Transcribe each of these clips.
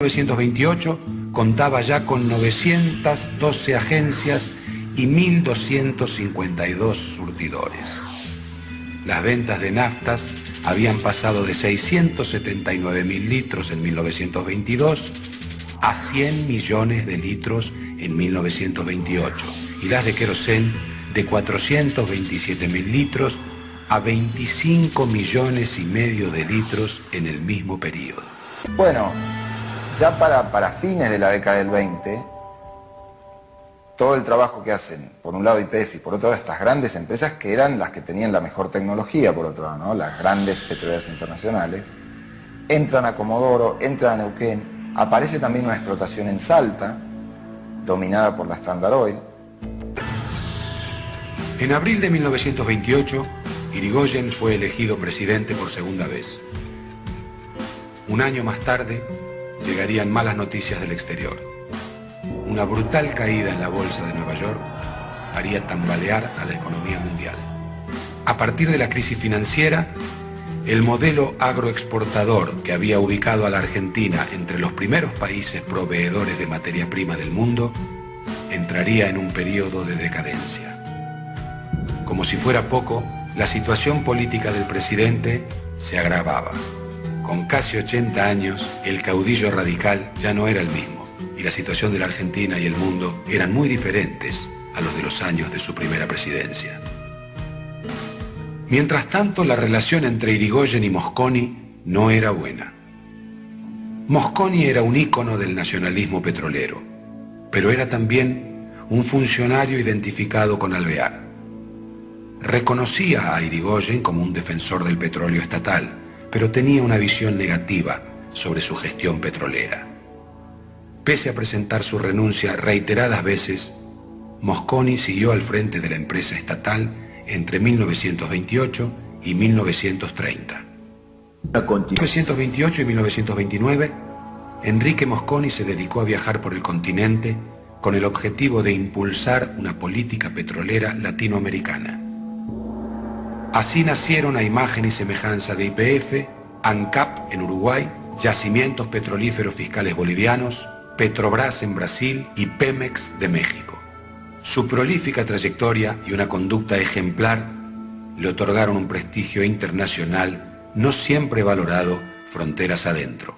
1928 contaba ya con 912 agencias y 1.252 surtidores. Las ventas de naftas habían pasado de 679.000 litros en 1922 a 100 millones de litros en 1928 y las de querosén de 427.000 litros a 25 millones y medio de litros en el mismo periodo. Bueno, ya para fines de la década del 20, todo el trabajo que hacen, por un lado YPF y por otro lado estas grandes empresas que eran las que tenían la mejor tecnología, por otro lado, ¿no? Las grandes petroleras internacionales, entran a Comodoro, entran a Neuquén, aparece también una explotación en Salta, dominada por la Standard Oil. En abril de 1928, Irigoyen fue elegido presidente por segunda vez. Un año más tarde, llegarían malas noticias del exterior. Una brutal caída en la bolsa de Nueva York haría tambalear a la economía mundial. A partir de la crisis financiera, el modelo agroexportador que había ubicado a la Argentina entre los primeros países proveedores de materia prima del mundo entraría en un periodo de decadencia. Como si fuera poco, la situación política del presidente se agravaba. Con casi 80 años, el caudillo radical ya no era el mismo, y la situación de la Argentina y el mundo eran muy diferentes a los de los años de su primera presidencia. Mientras tanto, la relación entre Irigoyen y Mosconi no era buena. Mosconi era un ícono del nacionalismo petrolero, pero era también un funcionario identificado con Alvear. Reconocía a Irigoyen como un defensor del petróleo estatal, pero tenía una visión negativa sobre su gestión petrolera. Pese a presentar su renuncia reiteradas veces, Mosconi siguió al frente de la empresa estatal entre 1928 y 1930. En 1928 y 1929, Enrique Mosconi se dedicó a viajar por el continente con el objetivo de impulsar una política petrolera latinoamericana. Así nacieron a imagen y semejanza de YPF, ANCAP en Uruguay, Yacimientos Petrolíferos Fiscales Bolivianos, Petrobras en Brasil y Pemex de México. Su prolífica trayectoria y una conducta ejemplar le otorgaron un prestigio internacional no siempre valorado fronteras adentro.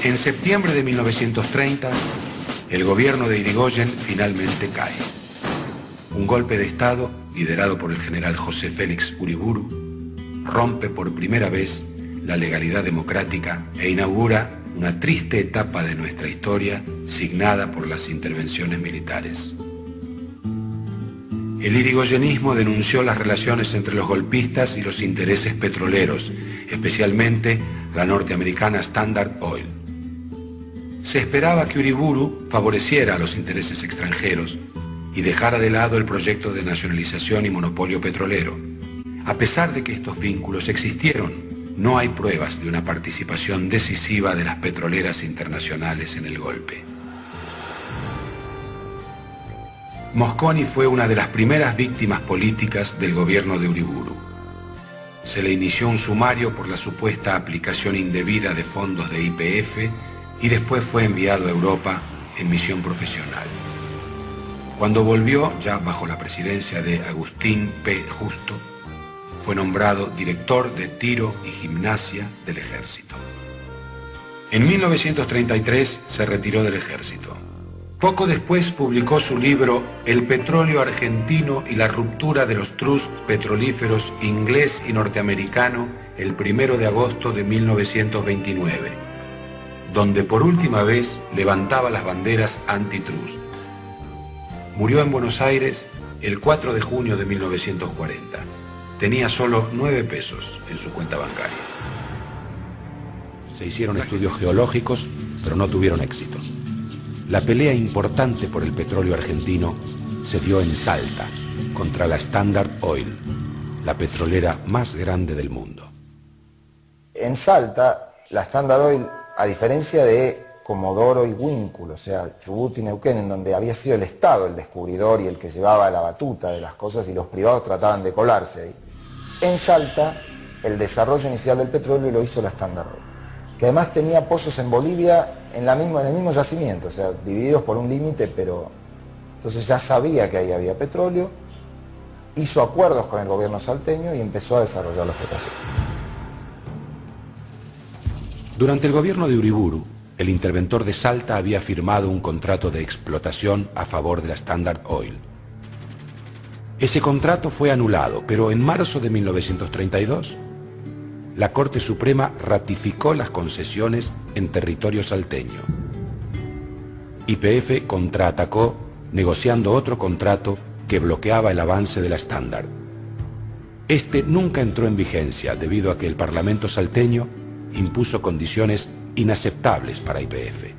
En septiembre de 1930, el gobierno de Irigoyen finalmente cae. Un golpe de Estado, liderado por el general José Félix Uriburu, rompe por primera vez la legalidad democrática e inaugura una triste etapa de nuestra historia signada por las intervenciones militares. El irigoyenismo denunció las relaciones entre los golpistas y los intereses petroleros, especialmente la norteamericana Standard Oil. Se esperaba que Uriburu favoreciera a los intereses extranjeros y dejara de lado el proyecto de nacionalización y monopolio petrolero. A pesar de que estos vínculos existieron, no hay pruebas de una participación decisiva de las petroleras internacionales en el golpe. Mosconi fue una de las primeras víctimas políticas del gobierno de Uriburu. Se le inició un sumario por la supuesta aplicación indebida de fondos de YPF y después fue enviado a Europa en misión profesional. Cuando volvió, ya bajo la presidencia de Agustín P. Justo, fue nombrado director de tiro y gimnasia del ejército. En 1933 se retiró del ejército. Poco después publicó su libro El petróleo argentino y la ruptura de los trusts petrolíferos inglés y norteamericano el 1 de agosto de 1929, donde por última vez levantaba las banderas antitrust. Murió en Buenos Aires el 4 de junio de 1940. Tenía solo 9 pesos en su cuenta bancaria. Se hicieron estudios geológicos, pero no tuvieron éxito. La pelea importante por el petróleo argentino se dio en Salta, contra la Standard Oil, la petrolera más grande del mundo. En Salta, la Standard Oil, a diferencia de Comodoro y Huínculo, o sea, Chubut y Neuquén, en donde había sido el Estado el descubridor y el que llevaba la batuta de las cosas y los privados trataban de colarse ahí, en Salta el desarrollo inicial del petróleo lo hizo la Standard Oil, que además tenía pozos en Bolivia en el mismo yacimiento, o sea, divididos por un límite, pero entonces ya sabía que ahí había petróleo, hizo acuerdos con el gobierno salteño y empezó a desarrollar la explotación. Durante el gobierno de Uriburu, el interventor de Salta había firmado un contrato de explotación a favor de la Standard Oil. Ese contrato fue anulado, pero en marzo de 1932, la Corte Suprema ratificó las concesiones en territorio salteño. YPF contraatacó negociando otro contrato que bloqueaba el avance de la Standard. Este nunca entró en vigencia debido a que el Parlamento salteño impuso condiciones inaceptables para YPF.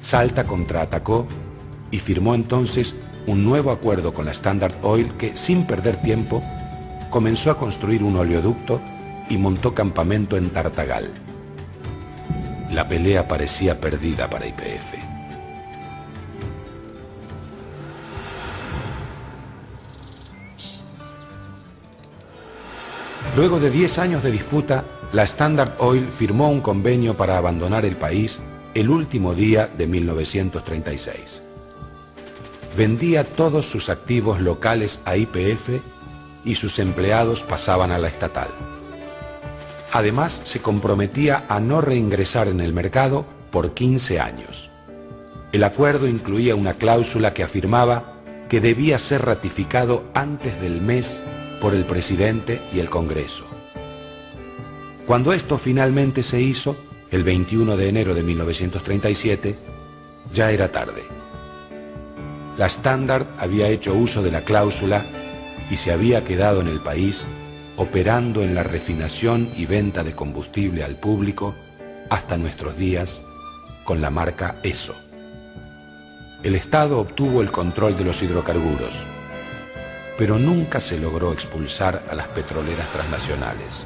Salta contraatacó y firmó entonces un nuevo acuerdo con la Standard Oil que, sin perder tiempo, comenzó a construir un oleoducto y montó campamento en Tartagal. La pelea parecía perdida para YPF. Luego de 10 años de disputa, la Standard Oil firmó un convenio para abandonar el país el último día de 1936. Vendía todos sus activos locales a YPF y sus empleados pasaban a la estatal. Además, se comprometía a no reingresar en el mercado por 15 años. El acuerdo incluía una cláusula que afirmaba que debía ser ratificado antes del mes por el presidente y el Congreso. Cuando esto finalmente se hizo, el 21 de enero de 1937, ya era tarde. La Standard había hecho uso de la cláusula y se había quedado en el país operando en la refinación y venta de combustible al público hasta nuestros días con la marca Esso. El Estado obtuvo el control de los hidrocarburos, pero nunca se logró expulsar a las petroleras transnacionales.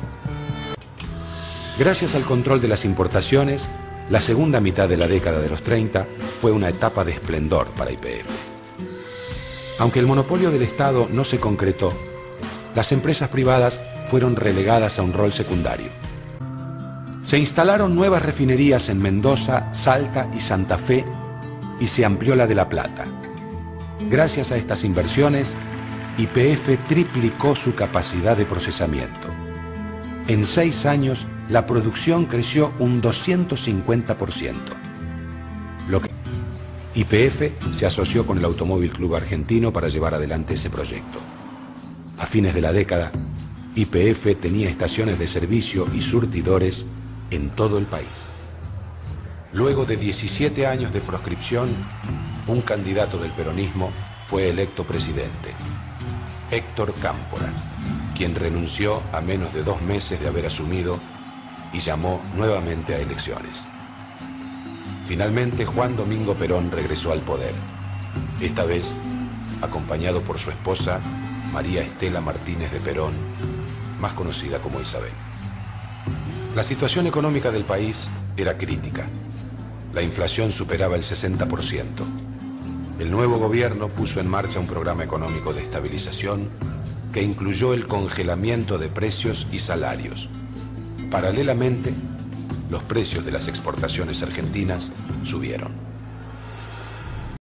Gracias al control de las importaciones, la segunda mitad de la década de los 30 fue una etapa de esplendor para YPF. Aunque el monopolio del Estado no se concretó, las empresas privadas fueron relegadas a un rol secundario. Se instalaron nuevas refinerías en Mendoza, Salta y Santa Fe y se amplió la de La Plata. Gracias a estas inversiones, YPF triplicó su capacidad de procesamiento. En 6 años, la producción creció un 250%. YPF se asoció con el Automóvil Club Argentino para llevar adelante ese proyecto. A fines de la década, YPF tenía estaciones de servicio y surtidores en todo el país. Luego de 17 años de proscripción, un candidato del peronismo fue electo presidente, Héctor Cámpora, quien renunció a menos de 2 meses de haber asumido y llamó nuevamente a elecciones. Finalmente, Juan Domingo Perón regresó al poder, esta vez acompañado por su esposa, María Estela Martínez de Perón, más conocida como Isabel. La situación económica del país era crítica. La inflación superaba el 60%. El nuevo gobierno puso en marcha un programa económico de estabilización que incluyó el congelamiento de precios y salarios. Paralelamente, los precios de las exportaciones argentinas subieron.